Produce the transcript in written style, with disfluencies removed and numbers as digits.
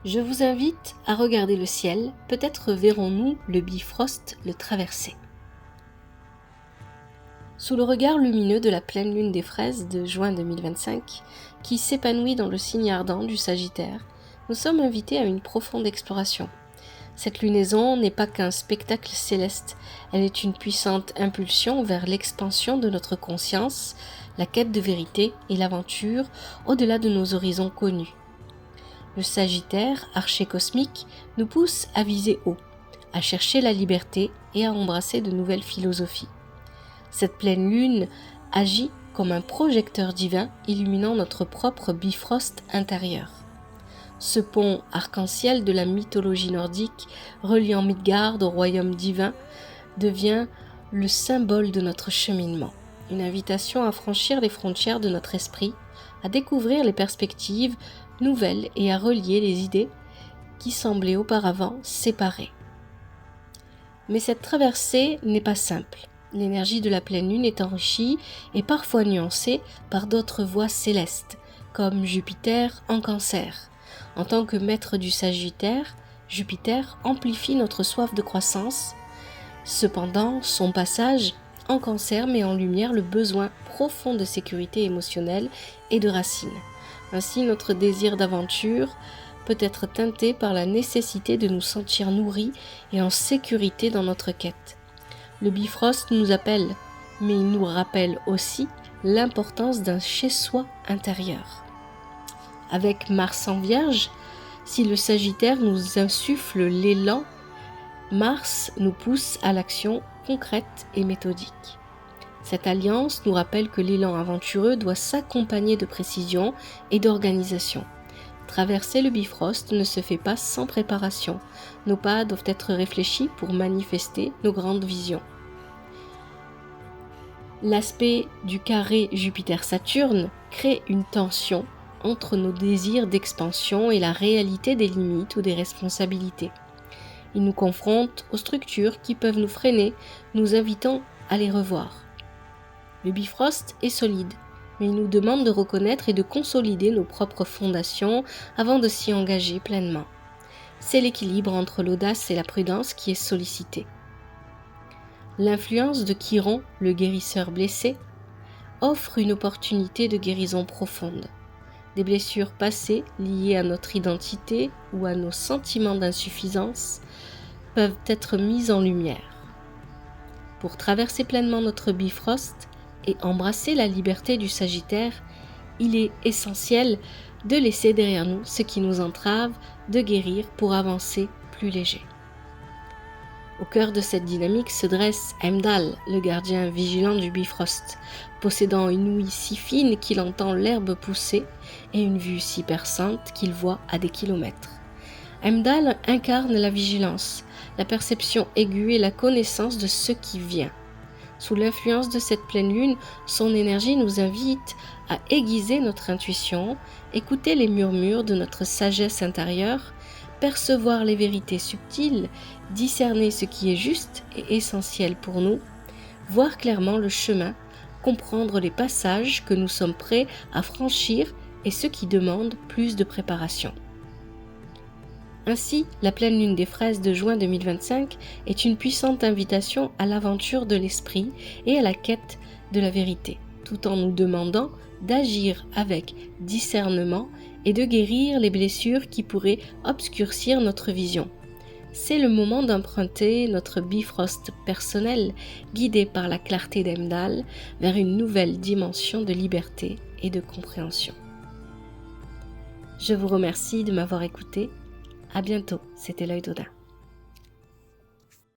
Je vous invite à regarder le ciel, peut-être verrons-nous le Bifrost le traverser. Sous le regard lumineux de la pleine lune des fraises de juin 2025, qui s'épanouit dans le signe ardent du Sagittaire, nous sommes invités à une profonde exploration. Cette lunaison n'est pas qu'un spectacle céleste, elle est une puissante impulsion vers l'expansion de notre conscience, la quête de vérité et l'aventure au-delà de nos horizons connus. Le Sagittaire, archer cosmique, nous pousse à viser haut, à chercher la liberté et à embrasser de nouvelles philosophies. Cette pleine lune agit comme un projecteur divin illuminant notre propre Bifrost intérieur. Ce pont arc-en-ciel de la mythologie nordique, reliant Midgard au royaume divin, devient le symbole de notre cheminement. Une invitation à franchir les frontières de notre esprit, à découvrir les perspectives nouvelles et à relier les idées qui semblaient auparavant séparées. Mais cette traversée n'est pas simple. L'énergie de la pleine lune est enrichie et parfois nuancée par d'autres voies célestes, comme Jupiter en Cancer. En tant que maître du Sagittaire, Jupiter amplifie notre soif de croissance. Cependant, son passage en Cancer met en lumière le besoin profond de sécurité émotionnelle et de racines. Ainsi, notre désir d'aventure peut être teinté par la nécessité de nous sentir nourris et en sécurité dans notre quête. Le Bifrost nous appelle, mais il nous rappelle aussi l'importance d'un chez-soi intérieur. Avec Mars en Vierge, si le Sagittaire nous insuffle l'élan, Mars nous pousse à l'action concrète et méthodique. Cette alliance nous rappelle que l'élan aventureux doit s'accompagner de précision et d'organisation. Traverser le Bifrost ne se fait pas sans préparation. Nos pas doivent être réfléchis pour manifester nos grandes visions. L'aspect du carré Jupiter-Saturne crée une tension entre nos désirs d'expansion et la réalité des limites ou des responsabilités. Il nous confronte aux structures qui peuvent nous freiner, nous invitant à les revoir. Le Bifrost est solide, mais il nous demande de reconnaître et de consolider nos propres fondations avant de s'y engager pleinement. C'est l'équilibre entre l'audace et la prudence qui est sollicité. L'influence de Chiron, le guérisseur blessé, offre une opportunité de guérison profonde. Des blessures passées liées à notre identité ou à nos sentiments d'insuffisance peuvent être mises en lumière. Pour traverser pleinement notre Bifrost et embrasser la liberté du Sagittaire, il est essentiel de laisser derrière nous ce qui nous entrave, de guérir pour avancer plus léger. Au cœur de cette dynamique se dresse Heimdall, le gardien vigilant du Bifrost, possédant une ouïe si fine qu'il entend l'herbe pousser et une vue si perçante qu'il voit à des kilomètres. Heimdall incarne la vigilance, la perception aiguë et la connaissance de ce qui vient. Sous l'influence de cette pleine lune, son énergie nous invite à aiguiser notre intuition, écouter les murmures de notre sagesse intérieure, percevoir les vérités subtiles, discerner ce qui est juste et essentiel pour nous, voir clairement le chemin, comprendre les passages que nous sommes prêts à franchir et ceux qui demandent plus de préparation. Ainsi, la pleine lune des fraises de juin 2025 est une puissante invitation à l'aventure de l'esprit et à la quête de la vérité, tout en nous demandant d'agir avec discernement et de guérir les blessures qui pourraient obscurcir notre vision. C'est le moment d'emprunter notre Bifrost personnel, guidé par la clarté d'Heimdall, vers une nouvelle dimension de liberté et de compréhension. Je vous remercie de m'avoir écouté. À bientôt, c'était l'Œil d'Odin.